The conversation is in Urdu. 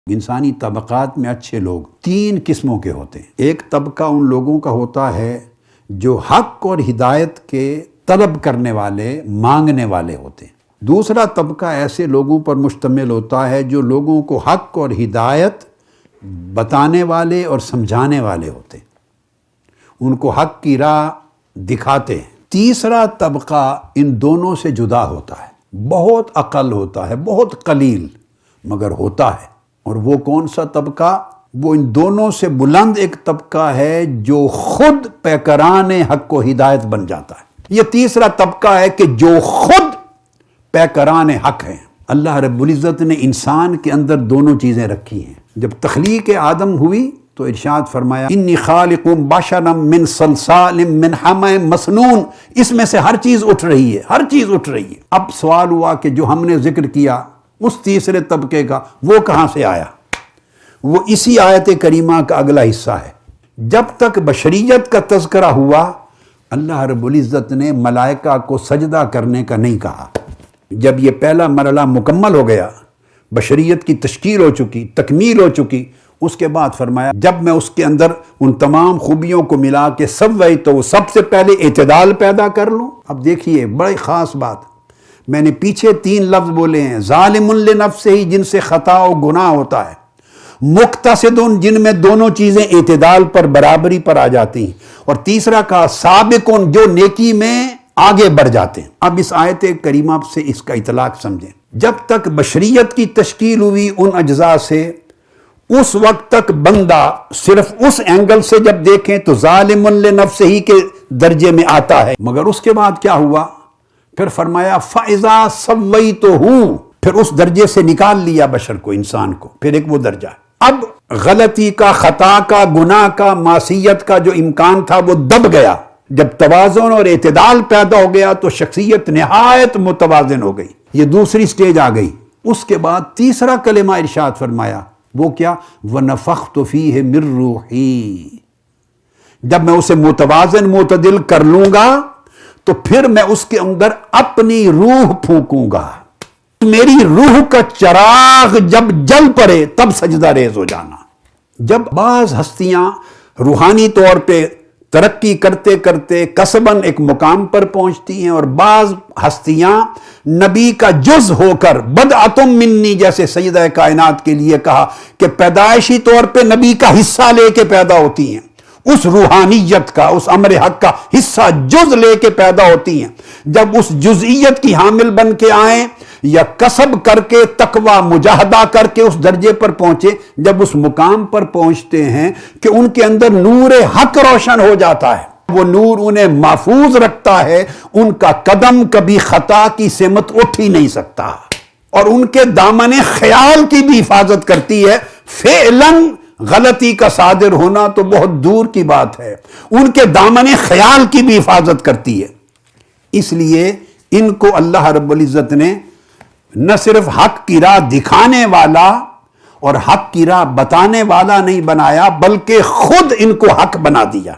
انسانی طبقات میں اچھے لوگ تین قسموں کے ہوتے ہیں۔ ایک طبقہ ان لوگوں کا ہوتا ہے جو حق اور ہدایت کے طلب کرنے والے، مانگنے والے ہوتے ہیں۔ دوسرا طبقہ ایسے لوگوں پر مشتمل ہوتا ہے جو لوگوں کو حق اور ہدایت بتانے والے اور سمجھانے والے ہوتے ہیں، ان کو حق کی راہ دکھاتے ہیں۔ تیسرا طبقہ ان دونوں سے جدا ہوتا ہے، بہت اقل ہوتا ہے، بہت قلیل مگر ہوتا ہے۔ اور وہ کون سا طبقہ؟ وہ ان دونوں سے بلند ایک طبقہ ہے جو خود پیکران حق و ہدایت بن جاتا ہے۔ یہ تیسرا طبقہ ہے کہ جو خود پیکران حق ہیں۔ اللہ رب العزت نے انسان کے اندر دونوں چیزیں رکھی ہیں۔ جب تخلیق آدم ہوئی تو ارشاد فرمایا انی خالق بشرا من صلصال من حمأ مسنون، اس میں سے ہر چیز اٹھ رہی ہے، ہر چیز اٹھ رہی ہے۔ اب سوال ہوا کہ جو ہم نے ذکر کیا اس تیسرے طبقے کا، وہ کہاں سے آیا؟ وہ اسی آیت کریمہ کا اگلا حصہ ہے۔ جب تک بشریت کا تذکرہ ہوا، اللہ رب العزت نے ملائکہ کو سجدہ کرنے کا نہیں کہا۔ جب یہ پہلا مرحلہ مکمل ہو گیا، بشریت کی تشکیل ہو چکی، تکمیل ہو چکی، اس کے بعد فرمایا جب میں اس کے اندر ان تمام خوبیوں کو ملا کے تو سب سے پہلے اعتدال پیدا کر لوں۔ اب دیکھیے بڑی خاص بات، میں نے پیچھے تین لفظ بولے ہیں، ظالم لنفسہ ہی جن سے خطا و گناہ ہوتا ہے، مقتصد جن میں دونوں چیزیں اعتدال پر، برابری پر آ جاتی ہیں، اور تیسرا کہا سابق جو نیکی میں آگے بڑھ جاتے ہیں۔ اب اس آیت کریمہ سے اس کا اطلاق سمجھیں۔ جب تک بشریت کی تشکیل ہوئی ان اجزاء سے، اس وقت تک بندہ صرف اس اینگل سے جب دیکھیں تو ظالم لنفسہ ہی کے درجے میں آتا ہے، مگر اس کے بعد کیا ہوا؟ پھر فرمایا فَإِذَا سَوَّيْتُهُ، پھر اس درجے سے نکال لیا بشر کو، انسان کو، پھر ایک وہ درجہ ہے۔ اب غلطی کا، خطا کا، گناہ کا، معصیت کا جو امکان تھا وہ دب گیا۔ جب توازن اور اعتدال پیدا ہو گیا تو شخصیت نہایت متوازن ہو گئی، یہ دوسری سٹیج آ گئی۔ اس کے بعد تیسرا کلمہ ارشاد فرمایا، وہ کیا؟ وَنَفَخْتُ فِيهِ مِن رُوحِي، جب میں اسے متوازن معتدل کر لوں گا تو پھر میں اس کے اندر اپنی روح پھونکوں گا۔ میری روح کا چراغ جب جل پڑے تب سجدہ ریز ہو جانا۔ جب بعض ہستیاں روحانی طور پہ ترقی کرتے کرتے قصباً ایک مقام پر پہنچتی ہیں، اور بعض ہستیاں نبی کا جز ہو کر بدعتم منی، جیسے سیدہ کائنات کے لیے کہا کہ پیدائشی طور پہ نبی کا حصہ لے کے پیدا ہوتی ہیں، اس روحانیت کا، اس امر حق کا حصہ جز لے کے پیدا ہوتی ہیں۔ جب اس جزئیت کی حامل بن کے آئیں یا کسب کر کے تقوی مجاہدہ کر کے اس درجے پر پہنچے، جب اس مقام پر پہنچتے ہیں کہ ان کے اندر نور حق روشن ہو جاتا ہے، وہ نور انہیں محفوظ رکھتا ہے، ان کا قدم کبھی خطا کی سمت اٹھ ہی نہیں سکتا، اور ان کے دامن خیال کی بھی حفاظت کرتی ہے۔ فعلاً غلطی کا صادر ہونا تو بہت دور کی بات ہے، ان کے دامن خیال کی بھی حفاظت کرتی ہے۔ اس لیے ان کو اللہ رب العزت نے نہ صرف حق کی راہ دکھانے والا اور حق کی راہ بتانے والا نہیں بنایا، بلکہ خود ان کو حق بنا دیا۔